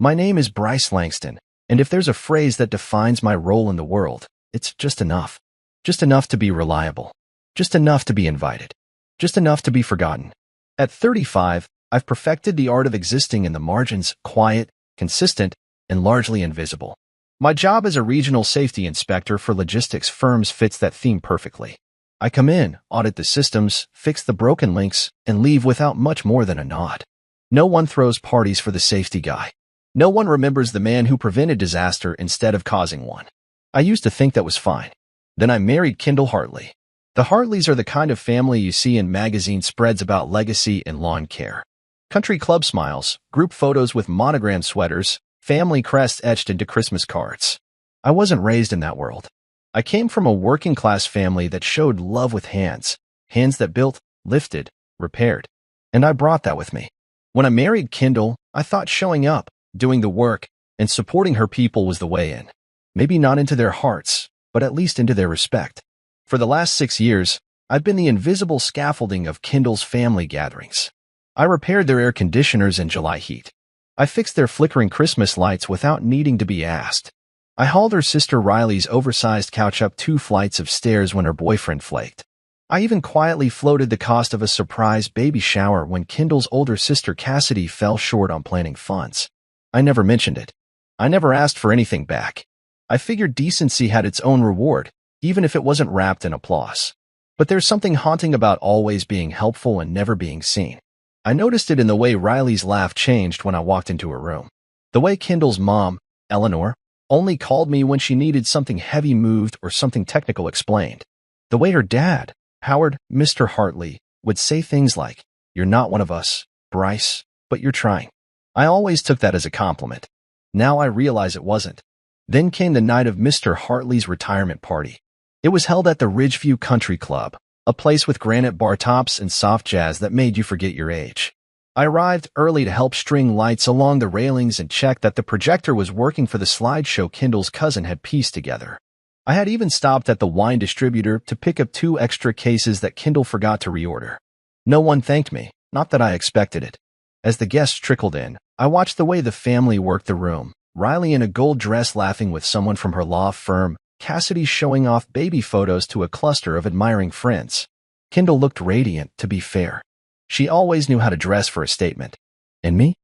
My name is Bryce Langston, and if there's a phrase that defines my role in the world, it's just enough. Just enough to be reliable. Just enough to be invited. Just enough to be forgotten. At 35, I've perfected the art of existing in the margins, quiet, consistent, and largely invisible. My job as a regional safety inspector for logistics firms fits that theme perfectly. I come in, audit the systems, fix the broken links, and leave without much more than a nod. No one throws parties for the safety guy. No one remembers the man who prevented disaster instead of causing one. I used to think that was fine. Then I married Kendall Hartley. The Hartleys are the kind of family you see in magazine spreads about legacy and lawn care. Country club smiles, group photos with monogram sweaters, family crests etched into Christmas cards. I wasn't raised in that world. I came from a working-class family that showed love with hands that built, lifted, repaired. And I brought that with me. When I married Kendall, I thought showing up, doing the work, and supporting her people was the way in. Maybe not into their hearts, but at least into their respect. For the last 6 years, I've been the invisible scaffolding of Kendall's family gatherings. I repaired their air conditioners in July heat. I fixed their flickering Christmas lights without needing to be asked. I hauled her sister Riley's oversized couch up 2 flights of stairs when her boyfriend flaked. I even quietly floated the cost of a surprise baby shower when Kendall's older sister Cassidy fell short on planning funds. I never mentioned it. I never asked for anything back. I figured decency had its own reward, even if it wasn't wrapped in applause. But there's something haunting about always being helpful and never being seen. I noticed it in the way Riley's laugh changed when I walked into her room. The way Kendall's mom, Eleanor, only called me when she needed something heavy moved or something technical explained. The way her dad, Howard, Mr. Hartley, would say things like, "You're not one of us, Bryce, but you're trying." I always took that as a compliment. Now I realize it wasn't. Then came the night of Mr. Hartley's retirement party. It was held at the Ridgeview Country Club, a place with granite bar tops and soft jazz that made you forget your age. I arrived early to help string lights along the railings and check that the projector was working for the slideshow Kendall's cousin had pieced together. I had even stopped at the wine distributor to pick up 2 extra cases that Kendall forgot to reorder. No one thanked me, not that I expected it. As the guests trickled in, I watched the way the family worked the room, Riley in a gold dress laughing with someone from her law firm, Cassidy showing off baby photos to a cluster of admiring friends. Kendall looked radiant, to be fair. She always knew how to dress for a statement. And me?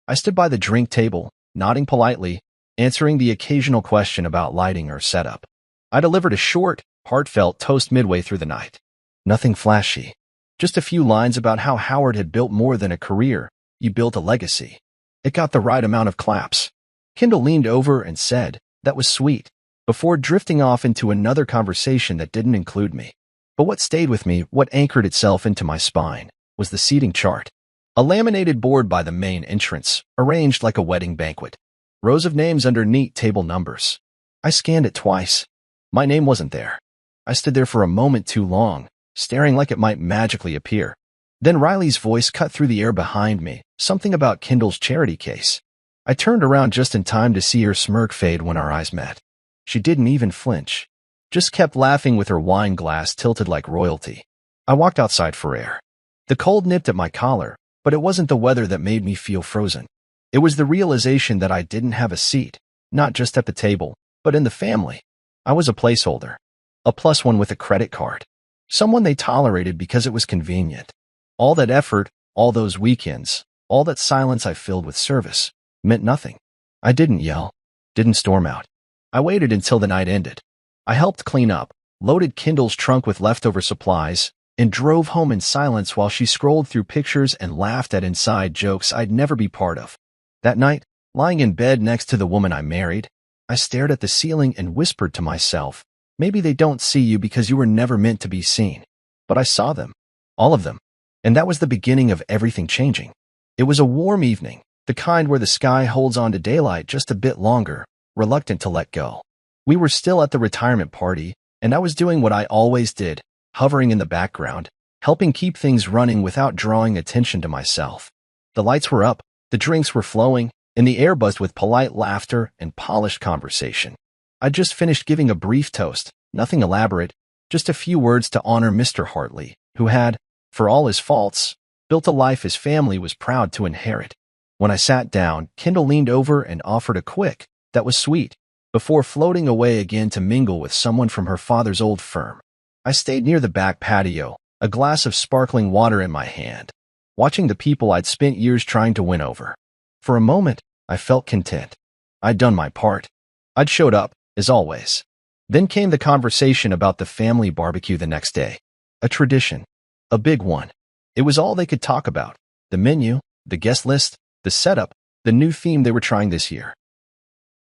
I stood by the drink table, nodding politely, answering the occasional question about lighting or setup. I delivered a short, heartfelt toast midway through the night. Nothing flashy. Just a few lines about how Howard had built more than a career. He built a legacy. It got the right amount of claps. Kendall leaned over and said, "That was sweet," before drifting off into another conversation that didn't include me. But what stayed with me, what anchored itself into my spine, was the seating chart. A laminated board by the main entrance, arranged like a wedding banquet. Rows of names under neat table numbers. I scanned it twice. My name wasn't there. I stood there for a moment too long, staring like it might magically appear. Then Riley's voice cut through the air behind me, something about Kendall's charity case. I turned around just in time to see her smirk fade when our eyes met. She didn't even flinch. Just kept laughing with her wine glass tilted like royalty. I walked outside for air. The cold nipped at my collar, but it wasn't the weather that made me feel frozen. It was the realization that I didn't have a seat, not just at the table, but in the family. I was a placeholder. A +1 with a credit card. Someone they tolerated because it was convenient. All that effort, all those weekends, all that silence I filled with service, meant nothing. I didn't yell, didn't storm out. I waited until the night ended. I helped clean up, loaded Kendall's trunk with leftover supplies, and drove home in silence while she scrolled through pictures and laughed at inside jokes I'd never be part of. That night, lying in bed next to the woman I married, I stared at the ceiling and whispered to myself, maybe they don't see you because you were never meant to be seen. But I saw them. All of them. And that was the beginning of everything changing. It was a warm evening, the kind where the sky holds on to daylight just a bit longer, reluctant to let go. We were still at the retirement party, and I was doing what I always did, hovering in the background, helping keep things running without drawing attention to myself. The lights were up, the drinks were flowing, and the air buzzed with polite laughter and polished conversation. I'd just finished giving a brief toast, nothing elaborate, just a few words to honor Mr. Hartley, who had, for all his faults, built a life his family was proud to inherit. When I sat down, Kendall leaned over and offered a quick, "That was sweet," before floating away again to mingle with someone from her father's old firm. I stayed near the back patio, a glass of sparkling water in my hand, watching the people I'd spent years trying to win over. For a moment, I felt content. I'd done my part. I'd showed up, as always. Then came the conversation about the family barbecue the next day. A tradition. A big one. It was all they could talk about. The menu, the guest list, the setup, the new theme they were trying this year.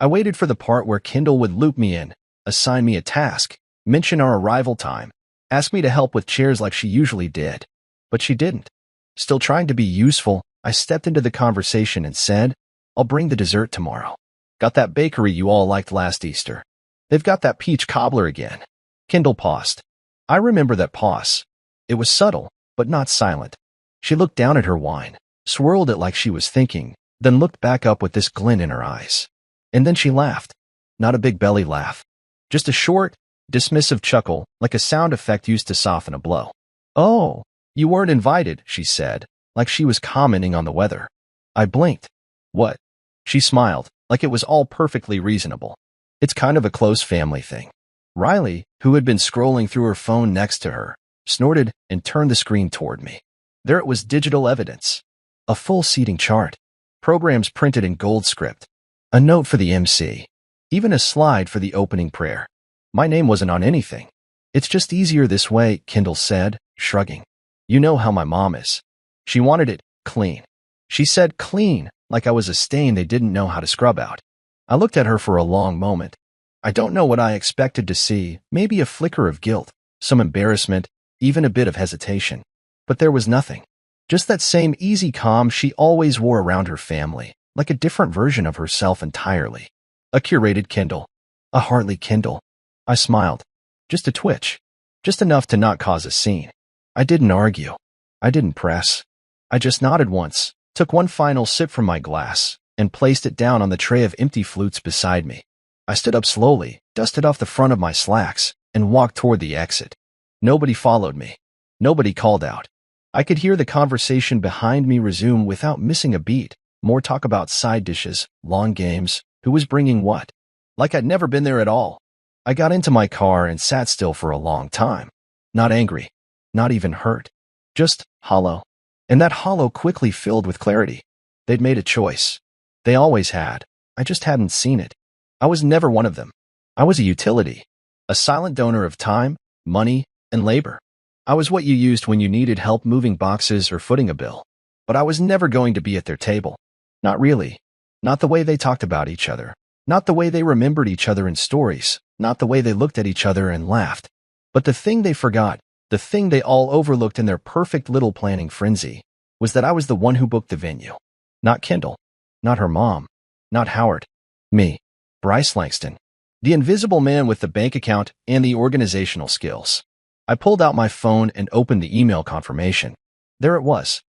I waited for the part where Kendall would loop me in, assign me a task, mention our arrival time, ask me to help with chairs like she usually did. But she didn't. Still trying to be useful, I stepped into the conversation and said, "I'll bring the dessert tomorrow. Got that bakery you all liked last Easter. They've got that peach cobbler again." Kendall paused. I remember that pause. It was subtle, but not silent. She looked down at her wine, swirled it like she was thinking, then looked back up with this glint in her eyes. And then she laughed. Not a big belly laugh. Just a short, dismissive chuckle, like a sound effect used to soften a blow. "Oh, you weren't invited," she said, like she was commenting on the weather. I blinked. "What?" She smiled, like it was all perfectly reasonable. "It's kind of a close family thing." Riley, who had been scrolling through her phone next to her, snorted and turned the screen toward me. There it was, digital evidence. A full seating chart. Programs printed in gold script. A note for the MC. Even a slide for the opening prayer. My name wasn't on anything. "It's just easier this way," Kendall said, shrugging. "You know how my mom is. She wanted it clean." She said clean, like I was a stain they didn't know how to scrub out. I looked at her for a long moment. I don't know what I expected to see, maybe a flicker of guilt, some embarrassment, even a bit of hesitation. But there was nothing. Just that same easy calm she always wore around her family, like a different version of herself entirely. A curated Kendall. A Hartley Kendall. I smiled. Just a twitch. Just enough to not cause a scene. I didn't argue. I didn't press. I just nodded once, took one final sip from my glass, and placed it down on the tray of empty flutes beside me. I stood up slowly, dusted off the front of my slacks, and walked toward the exit. Nobody followed me. Nobody called out. I could hear the conversation behind me resume without missing a beat. More talk about side dishes, long games, who was bringing what. Like I'd never been there at all. I got into my car and sat still for a long time. Not angry. Not even hurt. Just hollow. And that hollow quickly filled with clarity. They'd made a choice. They always had. I just hadn't seen it. I was never one of them. I was a utility. A silent donor of time, money, and labor. I was what you used when you needed help moving boxes or footing a bill. But I was never going to be at their table. Not really. Not the way they talked about each other. Not the way they remembered each other in stories. Not the way they looked at each other and laughed. But the thing they forgot, the thing they all overlooked in their perfect little planning frenzy, was that I was the one who booked the venue. Not Kendall. Not her mom. Not Howard. Me. Bryce Langston. The invisible man with the bank account and the organizational skills. I pulled out my phone and opened the email confirmation. There it was.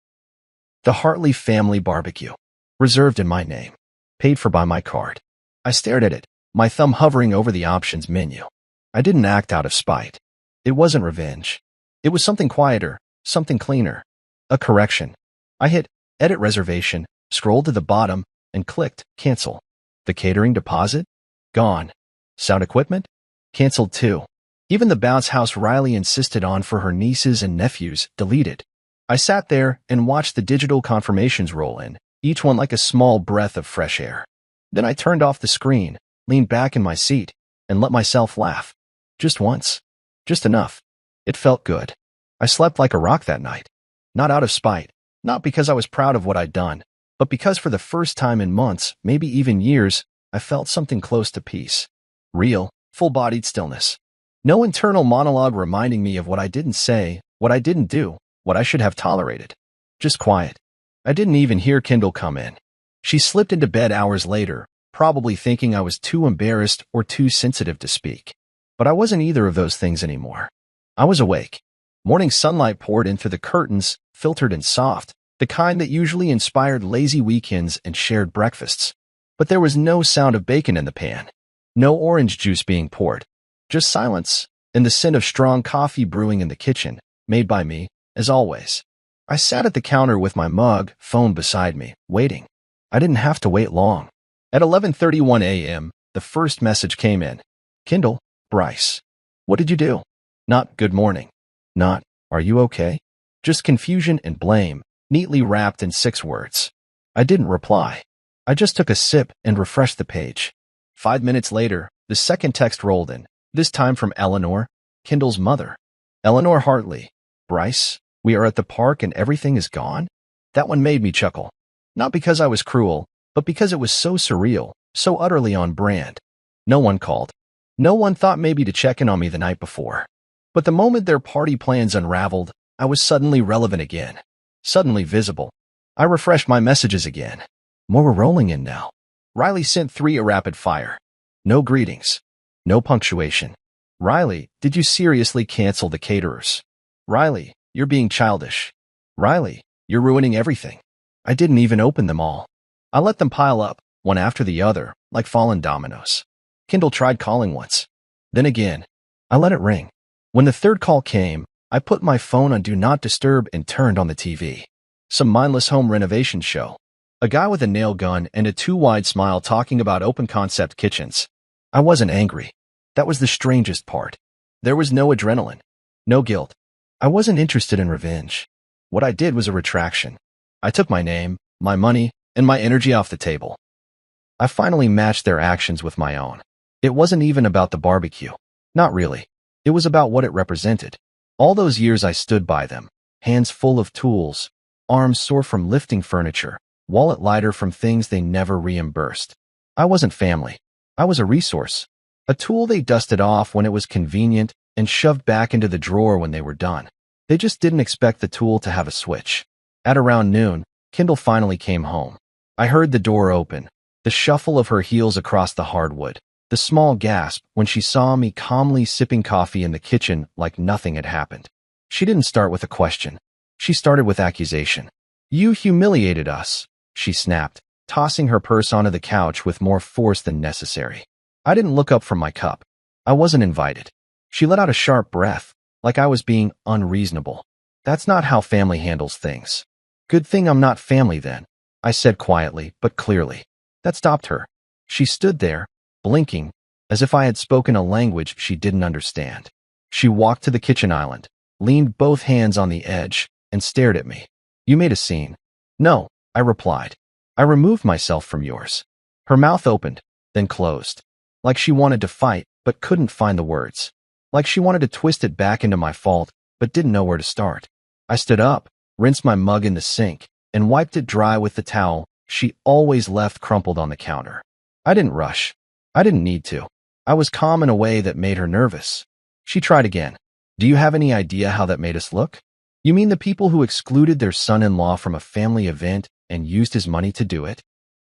The Hartley Family Barbecue. Reserved in my name. Paid for by my card. I stared at it, my thumb hovering over the options menu. I didn't act out of spite. It wasn't revenge. It was something quieter, something cleaner. A correction. I hit Edit Reservation, scrolled to the bottom, and clicked Cancel. The catering deposit? Gone. Sound equipment? Canceled too. Even the bounce house Riley insisted on for her nieces and nephews, deleted. I sat there and watched the digital confirmations roll in, each one like a small breath of fresh air. Then I turned off the screen, leaned back in my seat, and let myself laugh. Just once. Just enough. It felt good. I slept like a rock that night. Not out of spite, not because I was proud of what I'd done, but because for the first time in months, maybe even years, I felt something close to peace. Real, full-bodied stillness. No internal monologue reminding me of what I didn't say, what I didn't do, what I should have tolerated. Just quiet. I didn't even hear Kendall come in. She slipped into bed hours later, probably thinking I was too embarrassed or too sensitive to speak. But I wasn't either of those things anymore. I was awake. Morning sunlight poured in through the curtains, filtered and soft, the kind that usually inspired lazy weekends and shared breakfasts. But there was no sound of bacon in the pan. No orange juice being poured. Just silence, and the scent of strong coffee brewing in the kitchen, made by me, as always. I sat at the counter with my mug, phone beside me, waiting. I didn't have to wait long. At 11:31 a.m., the first message came in. Kindle, Bryce. What did you do? Not good morning. Not, are you okay? Just confusion and blame, neatly wrapped in 6 words. I didn't reply. I just took a sip and refreshed the page. 5 minutes later, the second text rolled in, this time from Eleanor, Kindle's mother. Eleanor Hartley. Bryce, we are at the park and everything is gone? That one made me chuckle. Not because I was cruel, but because it was so surreal, so utterly on brand. No one called. No one thought maybe to check in on me the night before. But the moment their party plans unraveled, I was suddenly relevant again. Suddenly visible. I refreshed my messages again. More were rolling in now. Riley sent 3 a rapid fire. No greetings. No punctuation. Riley, did you seriously cancel the caterers? Riley, you're being childish. Riley, you're ruining everything. I didn't even open them all. I let them pile up, one after the other, like fallen dominoes. Kindle tried calling once. Then again. I let it ring. When the third call came, I put my phone on Do Not Disturb and turned on the TV. Some mindless home renovation show. A guy with a nail gun and a too-wide smile talking about open-concept kitchens. I wasn't angry. That was the strangest part. There was no adrenaline. No guilt. I wasn't interested in revenge. What I did was a retraction. I took my name, my money, and my energy off the table. I finally matched their actions with my own. It wasn't even about the barbecue. Not really. It was about what it represented. All those years I stood by them, hands full of tools, arms sore from lifting furniture, wallet lighter from things they never reimbursed. I wasn't family. I was a resource. A tool they dusted off when it was convenient and shoved back into the drawer when they were done. They just didn't expect the tool to have a switch. At around noon, Kindle finally came home. I heard the door open, the shuffle of her heels across the hardwood, the small gasp when she saw me calmly sipping coffee in the kitchen like nothing had happened. She didn't start with a question. She started with accusation. You humiliated us, she snapped, tossing her purse onto the couch with more force than necessary. I didn't look up from my cup. I wasn't invited. She let out a sharp breath, like I was being unreasonable. That's not how family handles things. Good thing I'm not family then, I said quietly but clearly. That stopped her. She stood there, blinking, as if I had spoken a language she didn't understand. She walked to the kitchen island, leaned both hands on the edge, and stared at me. You made a scene. No, I replied. I removed myself from yours. Her mouth opened, then closed. Like she wanted to fight, but couldn't find the words. Like she wanted to twist it back into my fault, but didn't know where to start. I stood up, rinsed my mug in the sink, and wiped it dry with the towel she always left crumpled on the counter. I didn't rush. I didn't need to. I was calm in a way that made her nervous. She tried again. Do you have any idea how that made us look? You mean the people who excluded their son-in-law from a family event and used his money to do it?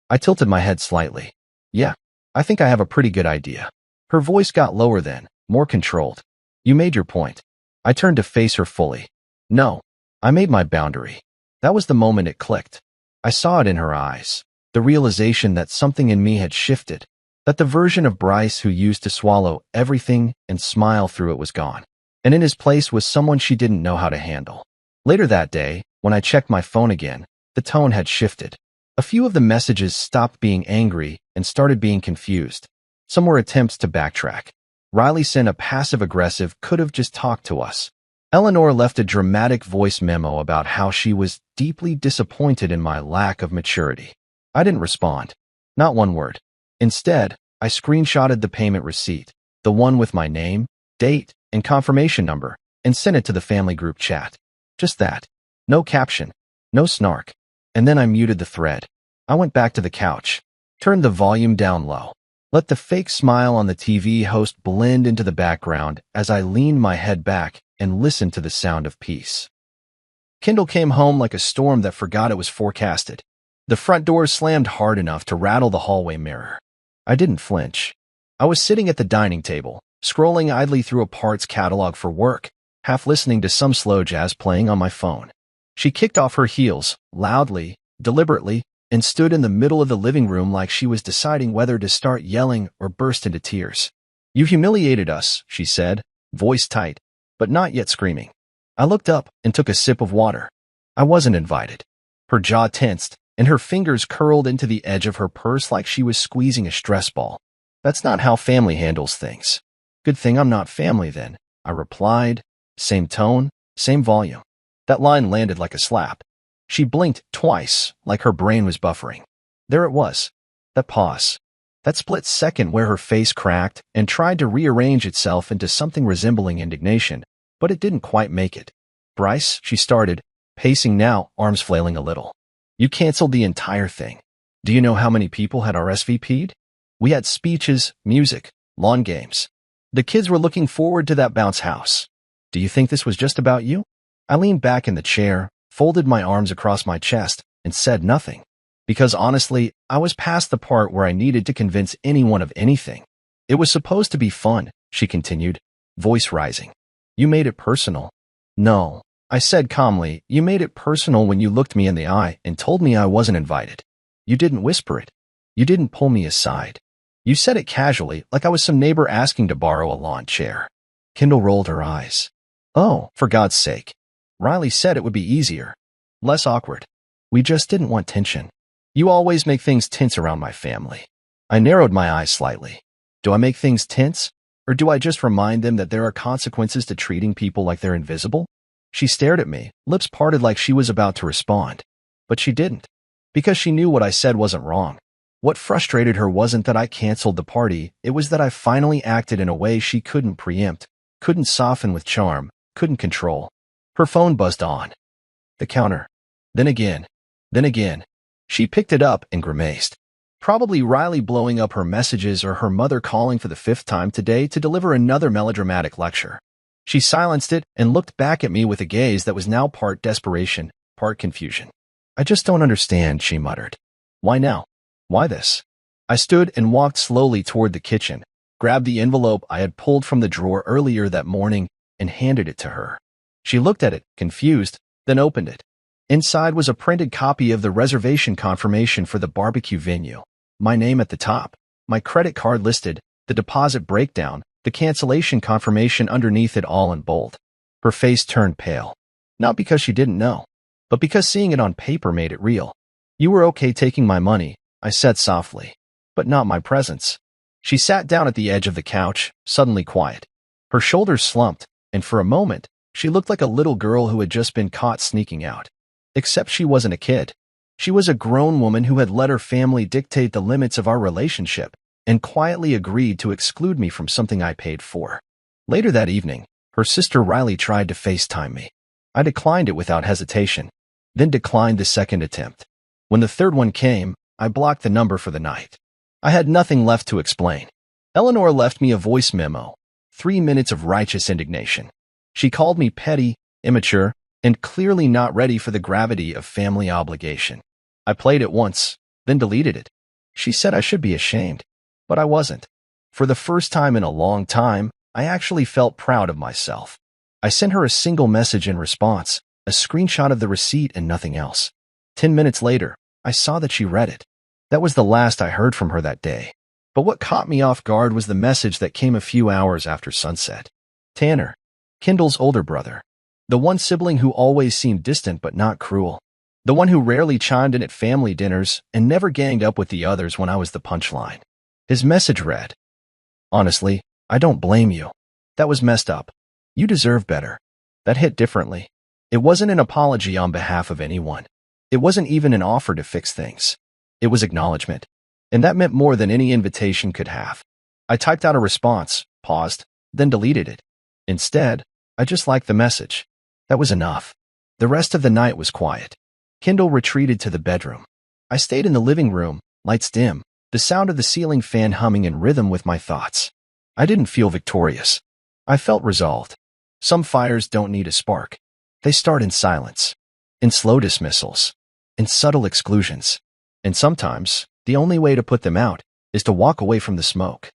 I tilted my head slightly. Yeah, I think I have a pretty good idea. Her voice got lower then, more controlled. You made your point. I turned to face her fully. No, I made my boundary. That was the moment it clicked. I saw it in her eyes. The realization that something in me had shifted. That the version of Bryce who used to swallow everything and smile through it was gone. And in his place was someone she didn't know how to handle. Later that day, when I checked my phone again, the tone had shifted. A few of the messages stopped being angry and started being confused. Some were attempts to backtrack. Riley sent a passive-aggressive could have just talked to us. Eleanor left a dramatic voice memo about how she was deeply disappointed in my lack of maturity. I didn't respond. Not one word. Instead, I screenshotted the payment receipt, the one with my name, date, and confirmation number, and sent it to the family group chat. Just that. No caption. No snark. And then I muted the thread. I went back to the couch, turned the volume down low, let the fake smile on the TV host blend into the background as I leaned my head back and listened to the sound of peace. Kindle came home like a storm that forgot it was forecasted. The front door slammed hard enough to rattle the hallway mirror. I didn't flinch. I was sitting at the dining table, scrolling idly through a parts catalog for work, half listening to some slow jazz playing on my phone. She kicked off her heels, loudly, deliberately, and stood in the middle of the living room like she was deciding whether to start yelling or burst into tears. You humiliated us, she said, voice tight, but not yet screaming. I looked up and took a sip of water. I wasn't invited. Her jaw tensed, and her fingers curled into the edge of her purse like she was squeezing a stress ball. That's not how family handles things. Good thing I'm not family then, I replied. Same tone, same volume. That line landed like a slap. She blinked twice, like her brain was buffering. There it was. That pause. That split second where her face cracked and tried to rearrange itself into something resembling indignation, but it didn't quite make it. Bryce, she started, pacing now, arms flailing a little. You canceled the entire thing. Do you know how many people had RSVP'd? We had speeches, music, lawn games. The kids were looking forward to that bounce house. Do you think this was just about you? I leaned back in the chair, folded my arms across my chest, and said nothing. Because honestly, I was past the part where I needed to convince anyone of anything. It was supposed to be fun, she continued, voice rising. You made it personal. No, I said calmly, you made it personal when you looked me in the eye and told me I wasn't invited. You didn't whisper it. You didn't pull me aside. You said it casually, like I was some neighbor asking to borrow a lawn chair. Kendall rolled her eyes. Oh, for God's sake. Riley said it would be easier. Less awkward. We just didn't want tension. You always make things tense around my family. I narrowed my eyes slightly. Do I make things tense? Or do I just remind them that there are consequences to treating people like they're invisible? She stared at me, lips parted like she was about to respond. But she didn't. Because she knew what I said wasn't wrong. What frustrated her wasn't that I canceled the party, it was that I finally acted in a way she couldn't preempt, couldn't soften with charm, couldn't control. Her phone buzzed on. The counter. Then again. Then again. She picked it up and grimaced. Probably Riley blowing up her messages or her mother calling for the 5th time today to deliver another melodramatic lecture. She silenced it and looked back at me with a gaze that was now part desperation, part confusion. I just don't understand, she muttered. Why now? Why this? I stood and walked slowly toward the kitchen, grabbed the envelope I had pulled from the drawer earlier that morning, and handed it to her. She looked at it, confused, then opened it. Inside was a printed copy of the reservation confirmation for the barbecue venue. My name at the top, my credit card listed, the deposit breakdown, the cancellation confirmation underneath it all in bold. Her face turned pale. Not because she didn't know, but because seeing it on paper made it real. You were okay taking my money, I said softly, but not my presence. She sat down at the edge of the couch, suddenly quiet. Her shoulders slumped, and for a moment, she looked like a little girl who had just been caught sneaking out. Except she wasn't a kid. She was a grown woman who had let her family dictate the limits of our relationship and quietly agreed to exclude me from something I paid for. Later that evening, her sister Riley tried to FaceTime me. I declined it without hesitation, then declined the second attempt. When the third one came, I blocked the number for the night. I had nothing left to explain. Eleanor left me a voice memo, 3 minutes of righteous indignation. She called me petty, immature, and clearly not ready for the gravity of family obligation. I played it once, then deleted it. She said I should be ashamed, but I wasn't. For the first time in a long time, I actually felt proud of myself. I sent her a single message in response, a screenshot of the receipt and nothing else. 10 minutes later, I saw that she read it. That was the last I heard from her that day. But what caught me off guard was the message that came a few hours after sunset. Tanner, Kendall's older brother. The one sibling who always seemed distant but not cruel. The one who rarely chimed in at family dinners and never ganged up with the others when I was the punchline. His message read, Honestly, I don't blame you. That was messed up. You deserve better. That hit differently. It wasn't an apology on behalf of anyone. It wasn't even an offer to fix things. It was acknowledgement. And that meant more than any invitation could have. I typed out a response, paused, then deleted it. Instead, I just liked the message. That was enough. The rest of the night was quiet. Kendall retreated to the bedroom. I stayed in the living room, lights dim, the sound of the ceiling fan humming in rhythm with my thoughts. I didn't feel victorious. I felt resolved. Some fires don't need a spark. They start in silence, in slow dismissals, in subtle exclusions. And sometimes, the only way to put them out is to walk away from the smoke.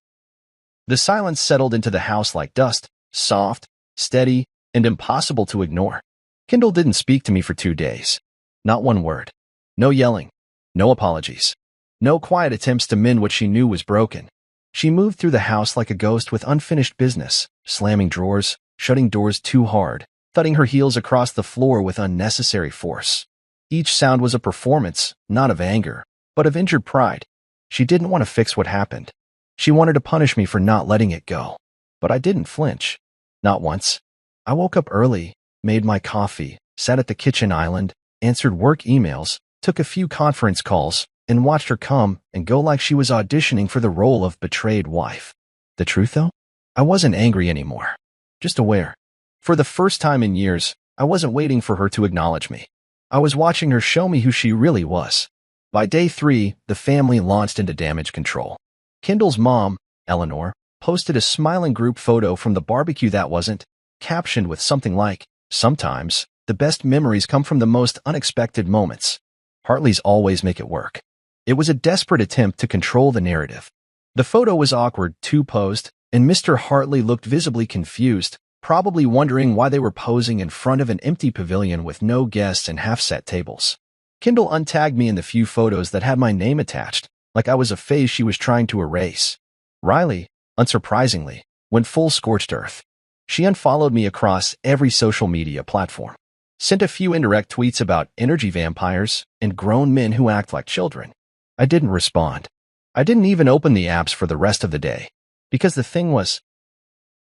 The silence settled into the house like dust, soft, steady, and impossible to ignore. Kendall didn't speak to me for 2 days. Not one word. No yelling. No apologies. No quiet attempts to mend what she knew was broken. She moved through the house like a ghost with unfinished business, slamming drawers, shutting doors too hard, thudding her heels across the floor with unnecessary force. Each sound was a performance, not of anger, but of injured pride. She didn't want to fix what happened. She wanted to punish me for not letting it go. But I didn't flinch. Not once. I woke up early, made my coffee, sat at the kitchen island, answered work emails, took a few conference calls, and watched her come and go like she was auditioning for the role of betrayed wife. The truth, though? I wasn't angry anymore. Just aware. For the first time in years, I wasn't waiting for her to acknowledge me. I was watching her show me who she really was. By day 3, the family launched into damage control. Kendall's mom, Eleanor, posted a smiling group photo from the barbecue that wasn't, captioned with something like, "Sometimes, the best memories come from the most unexpected moments. Hartleys always make it work." It was a desperate attempt to control the narrative. The photo was awkward, too posed, and Mr. Hartley looked visibly confused, probably wondering why they were posing in front of an empty pavilion with no guests and half-set tables. Kendall untagged me in the few photos that had my name attached, like I was a phase she was trying to erase. Riley, unsurprisingly, went full scorched earth. She unfollowed me across every social media platform, sent a few indirect tweets about energy vampires and grown men who act like children. I didn't respond. I didn't even open the apps for the rest of the day, because the thing was,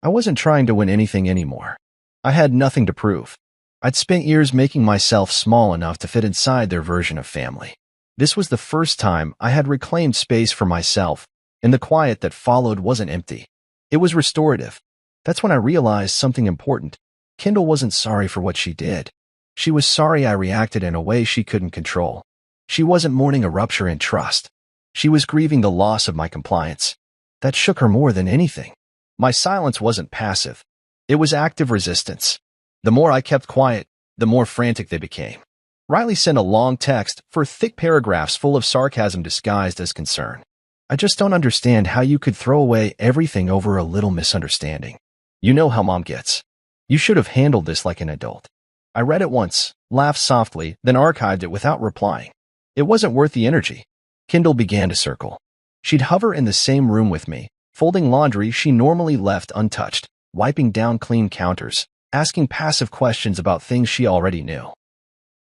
I wasn't trying to win anything anymore. I had nothing to prove. I'd spent years making myself small enough to fit inside their version of family. This was the first time I had reclaimed space for myself, and the quiet that followed wasn't empty. It was restorative. That's when I realized something important. Kendall wasn't sorry for what she did. She was sorry I reacted in a way she couldn't control. She wasn't mourning a rupture in trust. She was grieving the loss of my compliance. That shook her more than anything. My silence wasn't passive. It was active resistance. The more I kept quiet, the more frantic they became. Riley sent a long text for thick paragraphs full of sarcasm disguised as concern. "I just don't understand how you could throw away everything over a little misunderstanding. You know how mom gets. You should have handled this like an adult." I read it once, laughed softly, then archived it without replying. It wasn't worth the energy. Kendall began to circle. She'd hover in the same room with me, folding laundry she normally left untouched, wiping down clean counters, asking passive questions about things she already knew.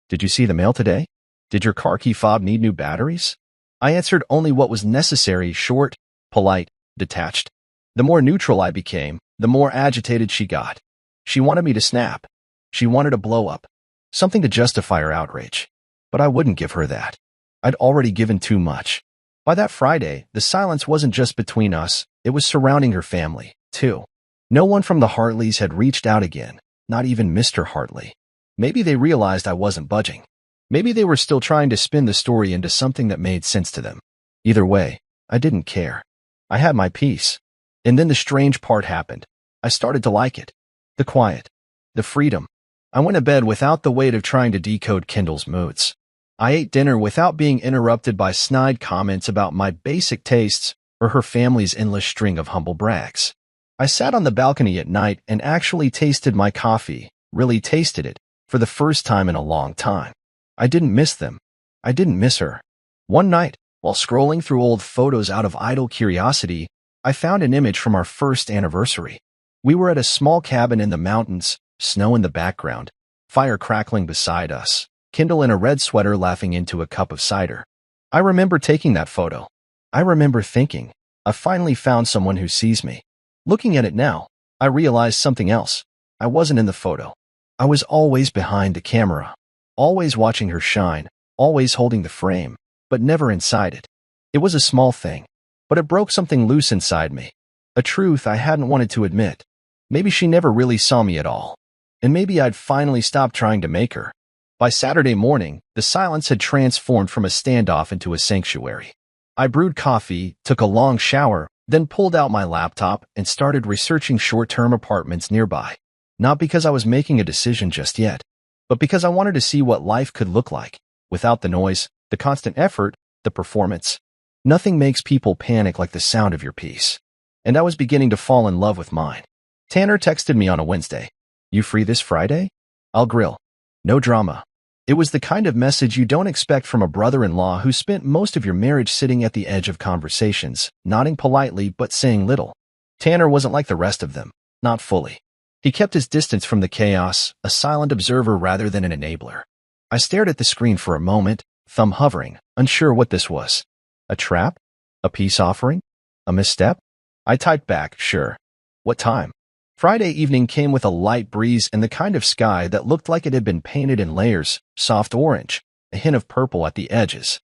"Did you see the mail today? Did your car key fob need new batteries?" I answered only what was necessary, short, polite, detached. The more neutral I became, the more agitated she got. She wanted me to snap. She wanted to blow up. Something to justify her outrage. But I wouldn't give her that. I'd already given too much. By that Friday, the silence wasn't just between us, it was surrounding her family, too. No one from the Hartleys had reached out again, not even Mr. Hartley. Maybe they realized I wasn't budging. Maybe they were still trying to spin the story into something that made sense to them. Either way, I didn't care. I had my peace. And then the strange part happened. I started to like it. The quiet. The freedom. I went to bed without the weight of trying to decode Kendall's moods. I ate dinner without being interrupted by snide comments about my basic tastes or her family's endless string of humble brags. I sat on the balcony at night and actually tasted my coffee, really tasted it, for the first time in a long time. I didn't miss them. I didn't miss her. One night, while scrolling through old photos out of idle curiosity, I found an image from our first anniversary. We were at a small cabin in the mountains, snow in the background, fire crackling beside us, Kendall in a red sweater laughing into a cup of cider. I remember taking that photo. I remember thinking, I finally found someone who sees me. Looking at it now, I realized something else. I wasn't in the photo. I was always behind the camera, always watching her shine, always holding the frame, but never inside it. It was a small thing, but it broke something loose inside me, a truth I hadn't wanted to admit. Maybe she never really saw me at all, and maybe I'd finally stopped trying to make her. By Saturday morning, the silence had transformed from a standoff into a sanctuary. I brewed coffee, took a long shower, then pulled out my laptop and started researching short-term apartments nearby. Not because I was making a decision just yet, but because I wanted to see what life could look like, without the noise, the constant effort, the performance. Nothing makes people panic like the sound of your peace. And I was beginning to fall in love with mine. Tanner texted me on a Wednesday. "You free this Friday? I'll grill." No drama. It was the kind of message you don't expect from a brother-in-law who spent most of your marriage sitting at the edge of conversations, nodding politely but saying little. Tanner wasn't like the rest of them, not fully. He kept his distance from the chaos, a silent observer rather than an enabler. I stared at the screen for a moment, thumb hovering, unsure what this was. A trap? A peace offering? A misstep? I typed back, sure. What time? Friday evening came with a light breeze and the kind of sky that looked like it had been painted in layers, soft orange, a hint of purple at the edges.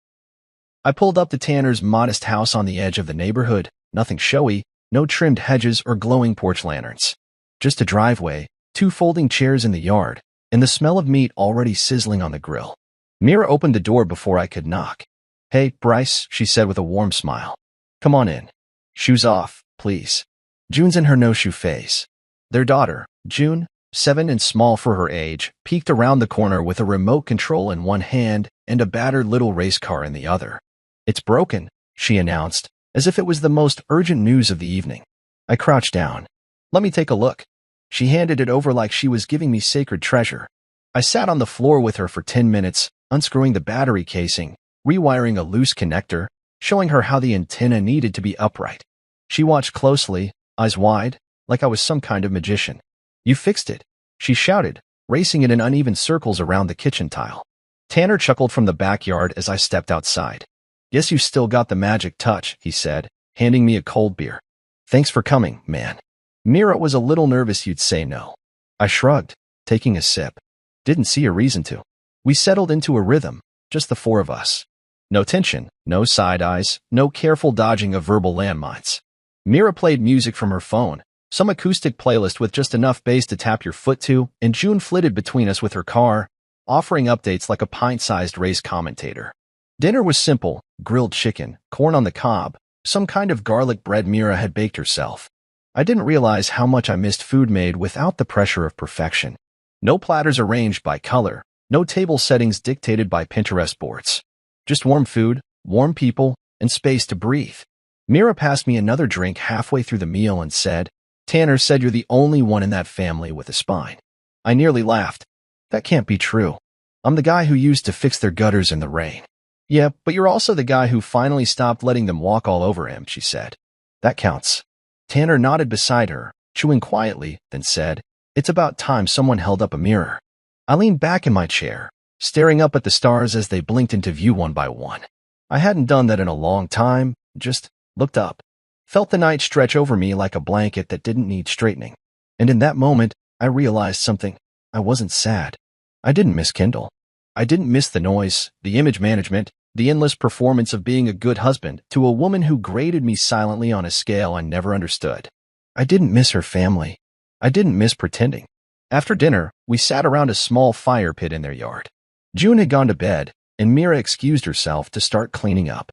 I pulled up to Tanner's modest house on the edge of the neighborhood, nothing showy, no trimmed hedges or glowing porch lanterns. Just a driveway, 2 folding chairs in the yard, and the smell of meat already sizzling on the grill. Mira opened the door before I could knock. "Hey, Bryce," she said with a warm smile. "Come on in. Shoes off, please." June's in her no-shoe phase. Their daughter, June, 7 and small for her age, peeked around the corner with a remote control in one hand and a battered little race car in the other. "It's broken," she announced, as if it was the most urgent news of the evening. I crouched down. "Let me take a look." She handed it over like she was giving me sacred treasure. I sat on the floor with her for 10 minutes, unscrewing the battery casing, rewiring a loose connector, showing her how the antenna needed to be upright. She watched closely, eyes wide, like I was some kind of magician. "You fixed it," she shouted, racing it in uneven circles around the kitchen tile. Tanner chuckled from the backyard as I stepped outside. "Guess you still got the magic touch," he said, handing me a cold beer. "Thanks for coming, man." Mira was a little nervous you'd say no. I shrugged, taking a sip. Didn't see a reason to. We settled into a rhythm, just the 4 of us. No tension, no side eyes, no careful dodging of verbal landmines. Mira played music from her phone, some acoustic playlist with just enough bass to tap your foot to, and June flitted between us with her car, offering updates like a pint-sized race commentator. Dinner was simple: grilled chicken, corn on the cob, some kind of garlic bread Mira had baked herself. I didn't realize how much I missed food made without the pressure of perfection. No platters arranged by color, no table settings dictated by Pinterest boards. Just warm food, warm people, and space to breathe. Mira passed me another drink halfway through the meal and said, "Tanner said you're the only one in that family with a spine." I nearly laughed. "That can't be true. I'm the guy who used to fix their gutters in the rain." "Yeah, but you're also the guy who finally stopped letting them walk all over him," she said. "That counts." Tanner nodded beside her, chewing quietly, then said, "It's about time someone held up a mirror." I leaned back in my chair, staring up at the stars as they blinked into view one by one. I hadn't done that in a long time, just looked up. Felt the night stretch over me like a blanket that didn't need straightening. And in that moment, I realized something. I wasn't sad. I didn't miss Kindle. I didn't miss the noise, the image management, the endless performance of being a good husband to a woman who graded me silently on a scale I never understood. I didn't miss her family. I didn't miss pretending. After dinner, we sat around a small fire pit in their yard. June had gone to bed, and Mira excused herself to start cleaning up.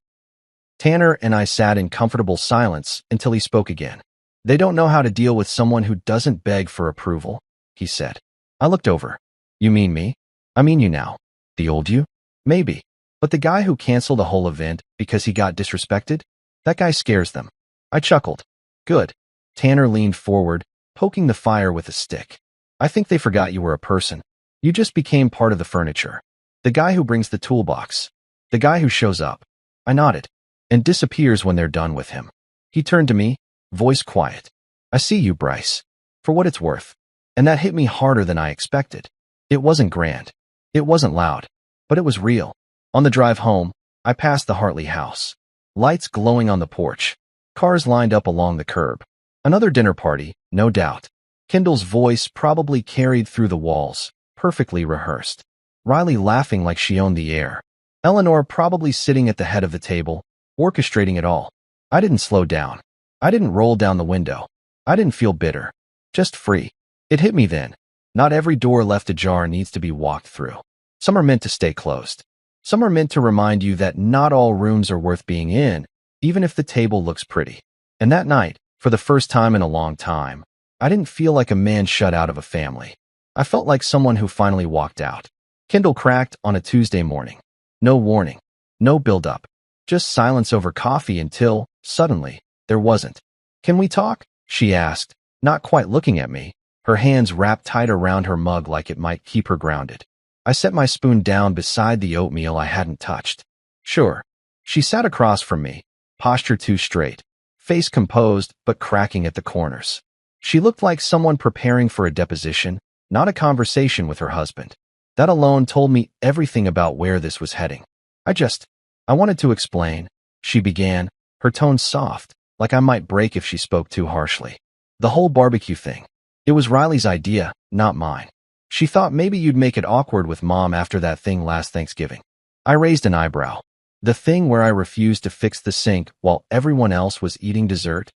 Tanner and I sat in comfortable silence until he spoke again. "They don't know how to deal with someone who doesn't beg for approval," he said. I looked over. "You mean me?" "I mean you now. The old you?" "Maybe. But the guy who canceled the whole event because he got disrespected? That guy scares them." I chuckled. "Good." Tanner leaned forward, poking the fire with a stick. "I think they forgot you were a person. You just became part of the furniture. The guy who brings the toolbox. The guy who shows up." I nodded. "And disappears when they're done with him." He turned to me, voice quiet. "I see you, Bryce. For what it's worth." And that hit me harder than I expected. It wasn't grand. It wasn't loud. But it was real. On the drive home, I passed the Hartley house. Lights glowing on the porch. Cars lined up along the curb. Another dinner party, no doubt. Kendall's voice probably carried through the walls, perfectly rehearsed. Riley laughing like she owned the air. Eleanor probably sitting at the head of the table, orchestrating it all. I didn't slow down. I didn't roll down the window. I didn't feel bitter. Just free. It hit me then. Not every door left ajar needs to be walked through. Some are meant to stay closed. Some are meant to remind you that not all rooms are worth being in, even if the table looks pretty. And that night, for the first time in a long time, I didn't feel like a man shut out of a family. I felt like someone who finally walked out. Kindle cracked on a Tuesday morning. No warning. No build-up. Just silence over coffee until, suddenly, there wasn't. "Can we talk?" she asked, not quite looking at me, her hands wrapped tight around her mug like it might keep her grounded. I set my spoon down beside the oatmeal I hadn't touched. "Sure." She sat across from me, posture too straight, face composed but cracking at the corners. She looked like someone preparing for a deposition, not a conversation with her husband. That alone told me everything about where this was heading. I wanted to explain, she began, her tone soft, like I might break if she spoke too harshly. The whole barbecue thing. It was Riley's idea, not mine. She thought maybe you'd make it awkward with Mom after that thing last Thanksgiving. I raised an eyebrow. The thing where I refused to fix the sink while everyone else was eating dessert?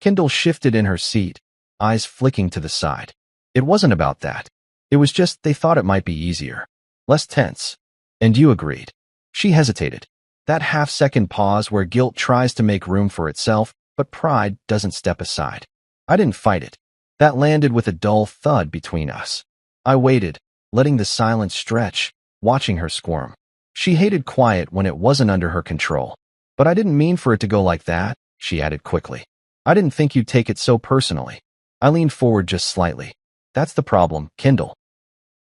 Kendall shifted in her seat, eyes flicking to the side. It wasn't about that. It was just they thought it might be easier. Less tense. And you agreed. She hesitated. That half-second pause where guilt tries to make room for itself, but pride doesn't step aside. I didn't fight it. That landed with a dull thud between us. I waited, letting the silence stretch, watching her squirm. She hated quiet when it wasn't under her control. But I didn't mean for it to go like that, she added quickly. I didn't think you'd take it so personally. I leaned forward just slightly. That's the problem, Kendall.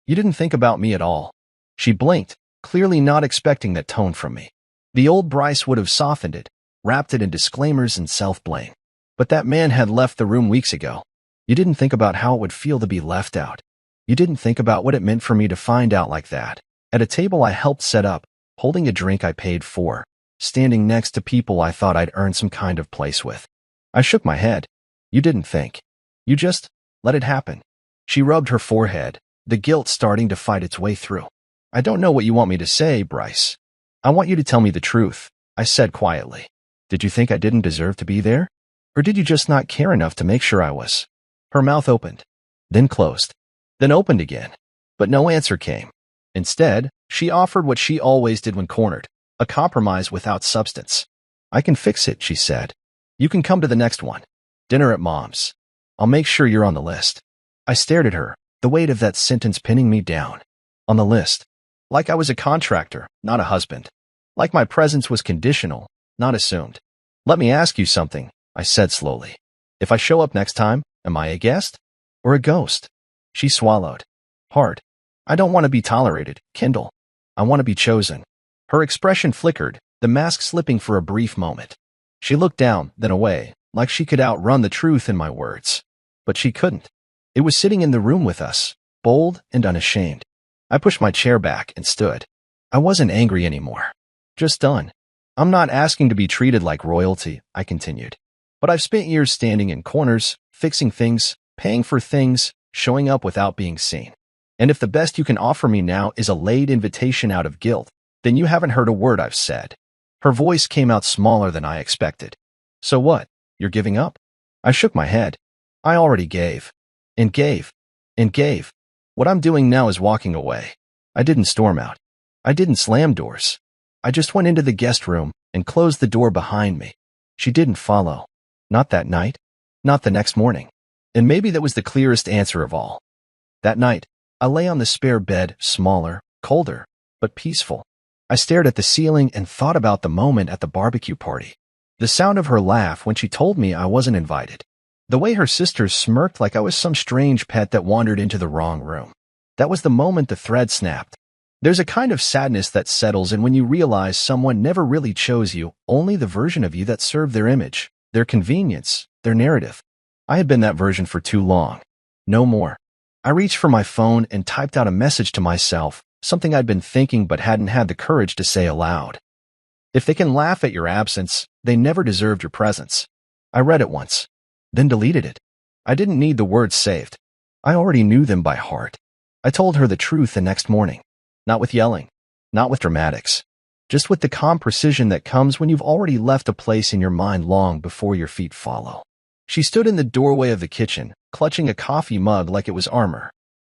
You didn't think about me at all. She blinked, clearly not expecting that tone from me. The old Bryce would have softened it, wrapped it in disclaimers and self-blame. But that man had left the room weeks ago. You didn't think about how it would feel to be left out. You didn't think about what it meant for me to find out like that. At a table I helped set up, holding a drink I paid for, standing next to people I thought I'd earned some kind of place with. I shook my head. You didn't think. You just let it happen. She rubbed her forehead, the guilt starting to fight its way through. I don't know what you want me to say, Bryce. I want you to tell me the truth, I said quietly. Did you think I didn't deserve to be there? Or did you just not care enough to make sure I was? Her mouth opened, then closed, then opened again. But no answer came. Instead, she offered what she always did when cornered, a compromise without substance. I can fix it, she said. You can come to the next one. Dinner at Mom's. I'll make sure you're on the list. I stared at her, the weight of that sentence pinning me down. On the list. Like I was a contractor, not a husband. Like my presence was conditional, not assumed. Let me ask you something, I said slowly. If I show up next time, am I a guest? Or a ghost? She swallowed. Hard. I don't want to be tolerated, Kendall. I want to be chosen. Her expression flickered, the mask slipping for a brief moment. She looked down, then away, like she could outrun the truth in my words. But she couldn't. It was sitting in the room with us, bold and unashamed. I pushed my chair back and stood. I wasn't angry anymore. Just done. I'm not asking to be treated like royalty, I continued. But I've spent years standing in corners, fixing things, paying for things, showing up without being seen. And if the best you can offer me now is a late invitation out of guilt, then you haven't heard a word I've said. Her voice came out smaller than I expected. So what? You're giving up? I shook my head. I already gave. And gave. And gave. What I'm doing now is walking away. I didn't storm out. I didn't slam doors. I just went into the guest room and closed the door behind me. She didn't follow. Not that night. Not the next morning. And maybe that was the clearest answer of all. That night, I lay on the spare bed, smaller, colder, but peaceful. I stared at the ceiling and thought about the moment at the barbecue party. The sound of her laugh when she told me I wasn't invited. The way her sisters smirked like I was some strange pet that wandered into the wrong room. That was the moment the thread snapped. There's a kind of sadness that settles in when you realize someone never really chose you, only the version of you that served their image, their convenience, their narrative. I had been that version for too long. No more. I reached for my phone and typed out a message to myself, something I'd been thinking but hadn't had the courage to say aloud. If they can laugh at your absence, they never deserved your presence. I read it once, then deleted it. I didn't need the words saved. I already knew them by heart. I told her the truth the next morning. Not with yelling, not with dramatics, just with the calm precision that comes when you've already left a place in your mind long before your feet follow. She stood in the doorway of the kitchen, clutching a coffee mug like it was armor.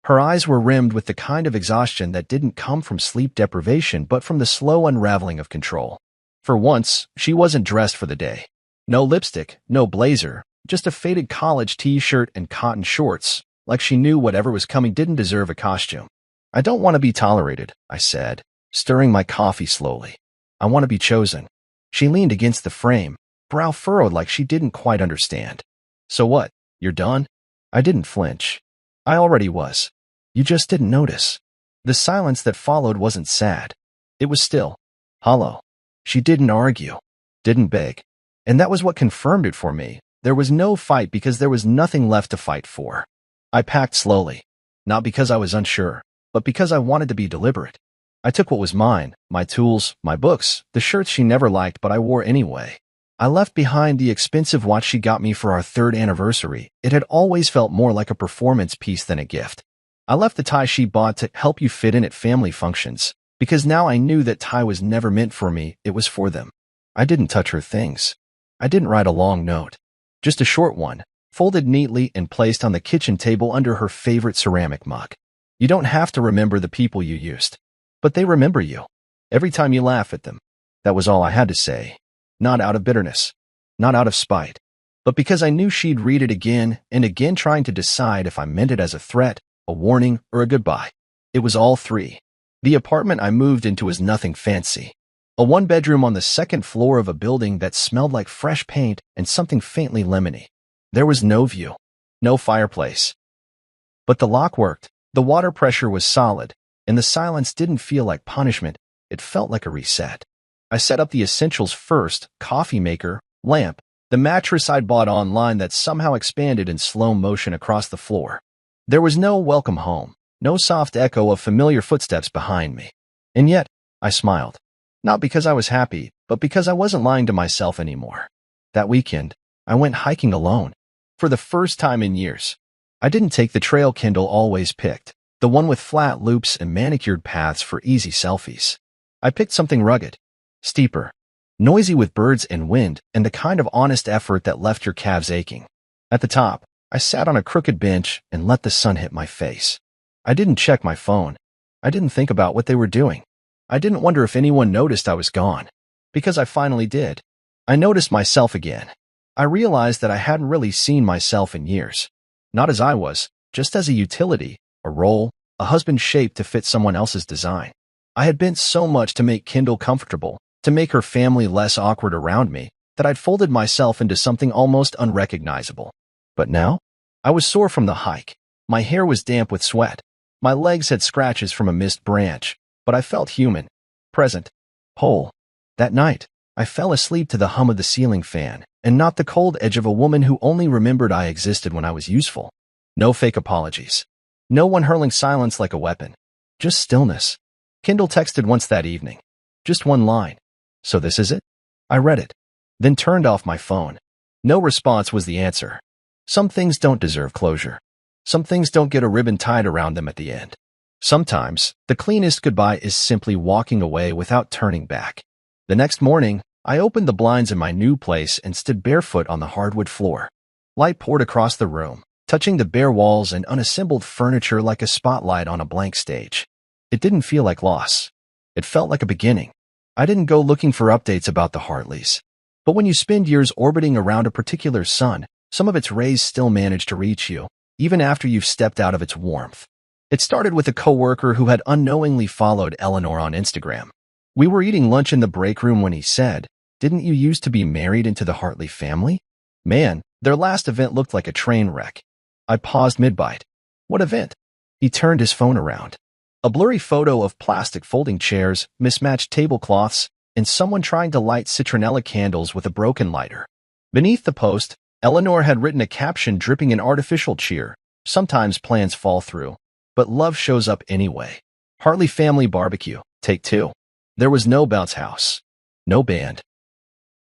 Her eyes were rimmed with the kind of exhaustion that didn't come from sleep deprivation but from the slow unraveling of control. For once, she wasn't dressed for the day. No lipstick, no blazer, just a faded college t-shirt and cotton shorts, like she knew whatever was coming didn't deserve a costume. I don't want to be tolerated, I said, stirring my coffee slowly. I want to be chosen. She leaned against the frame, brow furrowed like she didn't quite understand. So what? You're done? I didn't flinch. I already was. You just didn't notice. The silence that followed wasn't sad. It was still. Hollow. She didn't argue. Didn't beg. And that was what confirmed it for me. There was no fight because there was nothing left to fight for. I packed slowly. Not because I was unsure. but because I wanted to be deliberate. I took what was mine, my tools, my books, the shirts she never liked but I wore anyway. I left behind the expensive watch she got me for our 3rd anniversary. It had always felt more like a performance piece than a gift. I left the tie she bought to help you fit in at family functions, because now I knew that tie was never meant for me, it was for them. I didn't touch her things. I didn't write a long note. Just a short one, folded neatly and placed on the kitchen table under her favorite ceramic mug. You don't have to remember the people you used, but they remember you. Every time you laugh at them. That was all I had to say. Not out of bitterness, not out of spite, but because I knew she'd read it again and again trying to decide if I meant it as a threat, a warning, or a goodbye. It was all 3. The apartment I moved into was nothing fancy. A 1-bedroom on the 2nd floor of a building that smelled like fresh paint and something faintly lemony. There was no view, no fireplace. But the lock worked, the water pressure was solid, and the silence didn't feel like punishment, it felt like a reset. I set up the essentials first, coffee maker, lamp, the mattress I'd bought online that somehow expanded in slow motion across the floor. There was no welcome home, no soft echo of familiar footsteps behind me. And yet, I smiled. Not because I was happy, but because I wasn't lying to myself anymore. That weekend, I went hiking alone. For the first time in years. I didn't take the trail Kindle always picked, the one with flat loops and manicured paths for easy selfies. I picked something rugged, steeper, noisy with birds and wind, and the kind of honest effort that left your calves aching. At the top, I sat on a crooked bench and let the sun hit my face. I didn't check my phone. I didn't think about what they were doing. I didn't wonder if anyone noticed I was gone. Because I finally did. I noticed myself again. I realized that I hadn't really seen myself in years. Not as I was, just as a utility, a role, a husband shaped to fit someone else's design. I had bent so much to make Kindle comfortable, to make her family less awkward around me, that I'd folded myself into something almost unrecognizable. But now, I was sore from the hike. My hair was damp with sweat. My legs had scratches from a missed branch, but I felt human, present, whole. That night, I fell asleep to the hum of the ceiling fan, and not the cold edge of a woman who only remembered I existed when I was useful. No fake apologies. No one hurling silence like a weapon. Just stillness. Kindle texted once that evening. Just one line. So this is it? I read it, then turned off my phone. No response was the answer. Some things don't deserve closure. Some things don't get a ribbon tied around them at the end. Sometimes, the cleanest goodbye is simply walking away without turning back. The next morning, I opened the blinds in my new place and stood barefoot on the hardwood floor. Light poured across the room, touching the bare walls and unassembled furniture like a spotlight on a blank stage. It didn't feel like loss. It felt like a beginning. I didn't go looking for updates about the Hartleys. But when you spend years orbiting around a particular sun, some of its rays still manage to reach you, even after you've stepped out of its warmth. It started with a coworker who had unknowingly followed Eleanor on Instagram. We were eating lunch in the break room when he said, "Didn't you used to be married into the Hartley family?" Man, their last event looked like a train wreck. I paused mid-bite. What event? He turned his phone around. A blurry photo of plastic folding chairs, mismatched tablecloths, and someone trying to light citronella candles with a broken lighter. Beneath the post, Eleanor had written a caption dripping in artificial cheer. Sometimes plans fall through, but love shows up anyway. Hartley family barbecue, take 2. There was no bounce house, no band,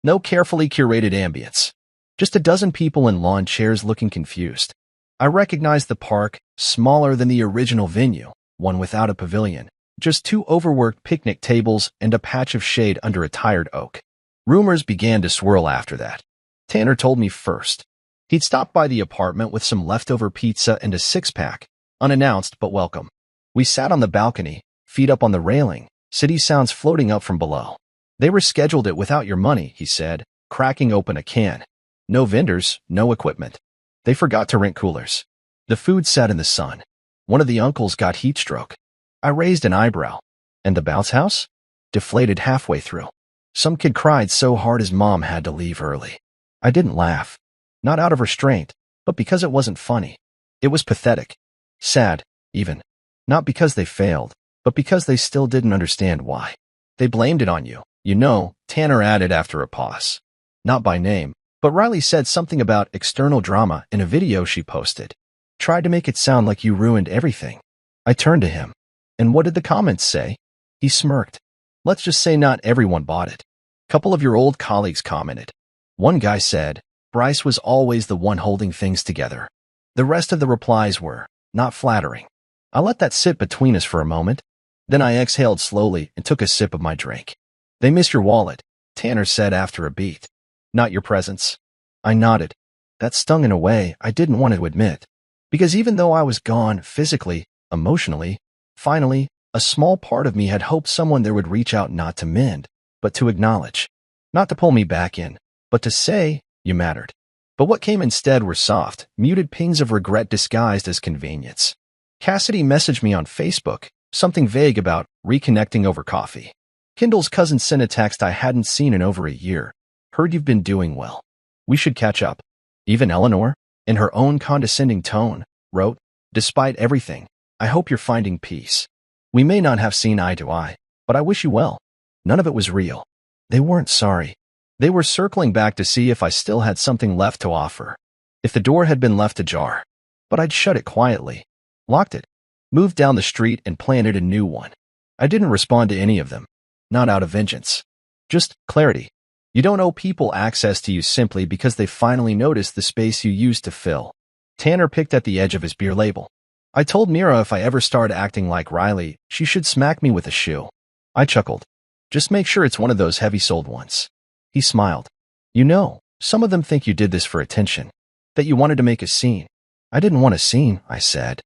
no carefully curated ambience. Just a dozen people in lawn chairs looking confused. I recognized the park, smaller than the original venue, one without a pavilion, just 2 overworked picnic tables and a patch of shade under a tired oak. Rumors began to swirl after that. Tanner told me first. He'd stopped by the apartment with some leftover pizza and a 6-pack, unannounced but welcome. We sat on the balcony, feet up on the railing, city sounds floating up from below. They rescheduled it without your money, he said, cracking open a can. No vendors, no equipment. They forgot to rent coolers. The food sat in the sun. One of the uncles got heat stroke. I raised an eyebrow. And the bounce house? Deflated halfway through. Some kid cried so hard his mom had to leave early. I didn't laugh. Not out of restraint, but because it wasn't funny. It was pathetic. Sad, even. Not because they failed, but because they still didn't understand why. They blamed it on you, you know, Tanner added after a pause. Not by name, but Riley said something about external drama in a video she posted. Tried to make it sound like you ruined everything. I turned to him. And what did the comments say? He smirked. Let's just say not everyone bought it. Couple of your old colleagues commented. One guy said, Bryce was always the one holding things together. The rest of the replies were not flattering. I let that sit between us for a moment. Then I exhaled slowly and took a sip of my drink. They miss your wallet, Tanner said after a beat. Not your presence. I nodded. That stung in a way I didn't want to admit. Because even though I was gone physically, emotionally, finally, a small part of me had hoped someone there would reach out not to mend, but to acknowledge. Not to pull me back in, but to say, you mattered. But what came instead were soft, muted pings of regret disguised as convenience. Cassidy messaged me on Facebook, something vague about reconnecting over coffee. Kendall's cousin sent a text I hadn't seen in over a year. Heard you've been doing well. We should catch up. Even Eleanor, in her own condescending tone, wrote, Despite everything, I hope you're finding peace. We may not have seen eye to eye, but I wish you well. None of it was real. They weren't sorry. They were circling back to see if I still had something left to offer. If the door had been left ajar. But I'd shut it quietly. Locked it. Moved down the street and planted a new one. I didn't respond to any of them. Not out of vengeance. Just clarity. You don't owe people access to you simply because they finally noticed the space you used to fill. Tanner picked at the edge of his beer label. I told Mira if I ever started acting like Riley, she should smack me with a shoe. I chuckled. Just make sure it's one of those heavy-soled ones. He smiled. You know, some of them think you did this for attention. That you wanted to make a scene. I didn't want a scene, I said.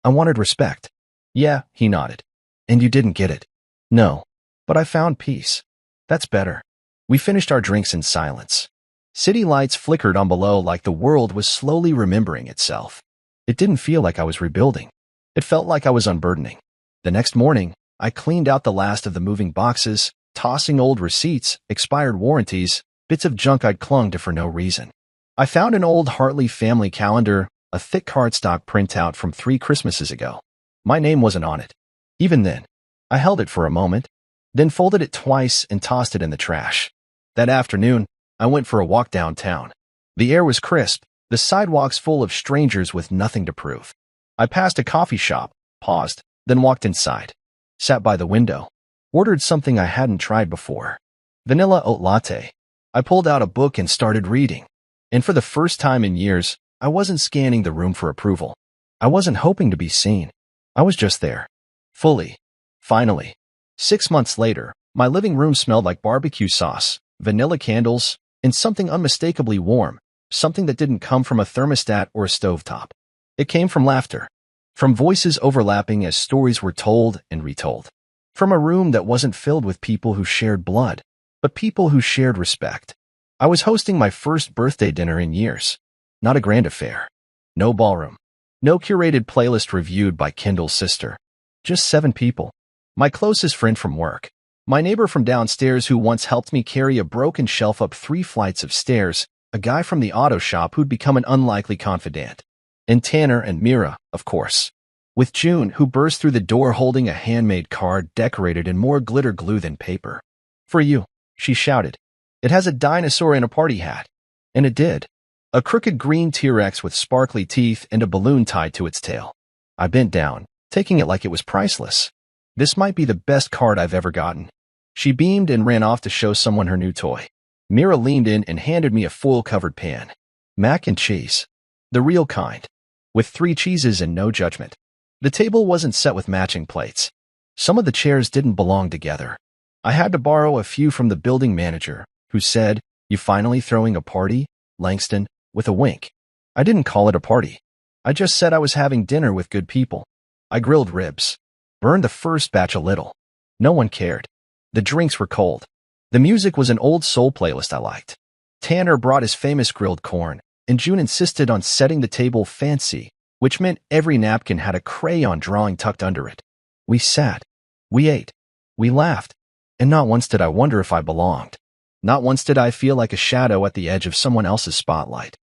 I wanted respect. Yeah, he nodded. And you didn't get it. No. But I found peace. That's better. We finished our drinks in silence. City lights flickered on below like the world was slowly remembering itself. It didn't feel like I was rebuilding. It felt like I was unburdening. The next morning, I cleaned out the last of the moving boxes, tossing old receipts, expired warranties, bits of junk I'd clung to for no reason. I found an old Hartley family calendar, a thick cardstock printout from 3 Christmases ago. My name wasn't on it. Even then, I held it for a moment, then folded it twice and tossed it in the trash. That afternoon, I went for a walk downtown. The air was crisp, the sidewalks full of strangers with nothing to prove. I passed a coffee shop, paused, then walked inside. Sat by the window. Ordered something I hadn't tried before. Vanilla oat latte. I pulled out a book and started reading. And for the first time in years, I wasn't scanning the room for approval. I wasn't hoping to be seen. I was just there. Fully. Finally. 6 months later, my living room smelled like barbecue sauce, vanilla candles, and something unmistakably warm, something that didn't come from a thermostat or a stovetop. It came from laughter. From voices overlapping as stories were told and retold. From a room that wasn't filled with people who shared blood, but people who shared respect. I was hosting my first birthday dinner in years. Not a grand affair. No ballroom. No curated playlist reviewed by Kendall's sister. Just 7 people. My closest friend from work. My neighbor from downstairs who once helped me carry a broken shelf up 3 flights of stairs, a guy from the auto shop who'd become an unlikely confidant. And Tanner and Mira, of course. With June, who burst through the door holding a handmade card decorated in more glitter glue than paper. For you, she shouted. It has a dinosaur in a party hat. And it did. A crooked green T-Rex with sparkly teeth and a balloon tied to its tail. I bent down, taking it like it was priceless. This might be the best card I've ever gotten. She beamed and ran off to show someone her new toy. Mira leaned in and handed me a foil-covered pan. Mac and cheese. The real kind. With 3 cheeses and no judgment. The table wasn't set with matching plates. Some of the chairs didn't belong together. I had to borrow a few from the building manager, who said, You finally throwing a party, Langston, with a wink. I didn't call it a party. I just said I was having dinner with good people. I grilled ribs. Burned the first batch a little. No one cared. The drinks were cold. The music was an old soul playlist I liked. Tanner brought his famous grilled corn, and June insisted on setting the table fancy, which meant every napkin had a crayon drawing tucked under it. We sat. We ate. We laughed. And not once did I wonder if I belonged. Not once did I feel like a shadow at the edge of someone else's spotlight.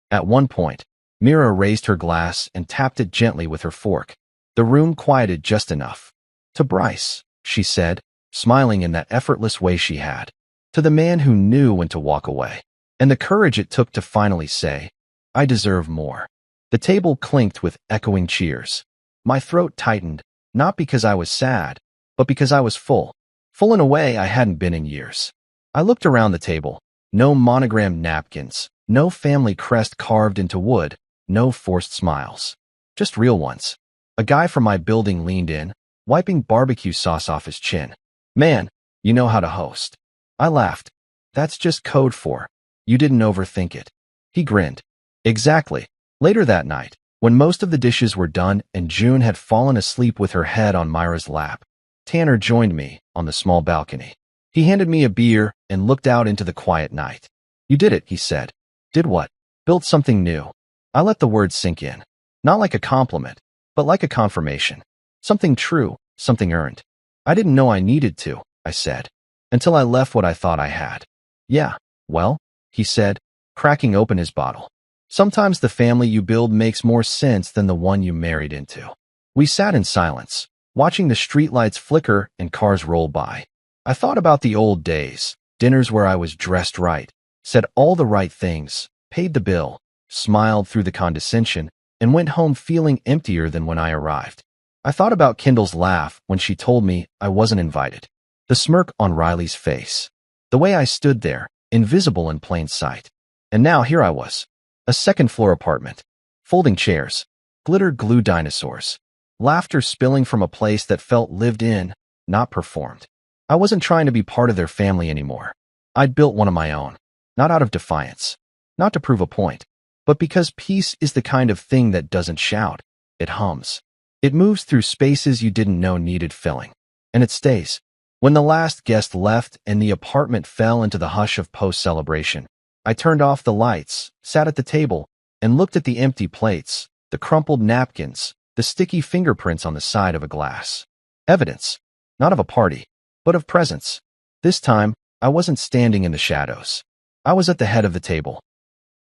At one point, Mira raised her glass and tapped it gently with her fork. The room quieted just enough. To Bryce, she said, smiling in that effortless way she had. To the man who knew when to walk away. And the courage it took to finally say, I deserve more. The table clinked with echoing cheers. My throat tightened, Not because I was sad, but because I was full. Full in a way I hadn't been in years. I looked around the table. No monogrammed napkins, no family crest carved into wood, no forced smiles. Just real ones. A guy from my building leaned in, wiping barbecue sauce off his chin. "Man, you know how to host." I laughed. "That's just code for, you didn't overthink it." He grinned. "Exactly." Later that night, when most of the dishes were done and June had fallen asleep with her head on Myra's lap, Tanner joined me on the small balcony. He handed me a beer and looked out into the quiet night. "You did it," he said. "Did what?" "Built something new." I let the words sink in. Not like a compliment, but like a confirmation. Something true, something earned. "I didn't know I needed to," I said, "until I left what I thought I had." "Yeah, well," he said, cracking open his bottle. "Sometimes the family you build makes more sense than the one you married into." We sat in silence, watching the streetlights flicker and cars roll by. I thought about the old days, dinners where I was dressed right, said all the right things, paid the bill, smiled through the condescension, and went home feeling emptier than when I arrived. I thought about Kendall's laugh when she told me I wasn't invited, the smirk on Riley's face, the way I stood there, invisible in plain sight. And now here I was, a second-floor apartment, folding chairs, glitter-glue dinosaurs, laughter spilling from a place that felt lived in, not performed. I wasn't trying to be part of their family anymore. I'd built one of my own, not out of defiance, not to prove a point, but because peace is the kind of thing that doesn't shout, it hums. It moves through spaces you didn't know needed filling, and it stays. When the last guest left and the apartment fell into the hush of post-celebration, I turned off the lights, sat at the table, and looked at the empty plates, the crumpled napkins, the sticky fingerprints on the side of a glass. Evidence, not of a party, but of presence. This time, I wasn't standing in the shadows. I was at the head of the table,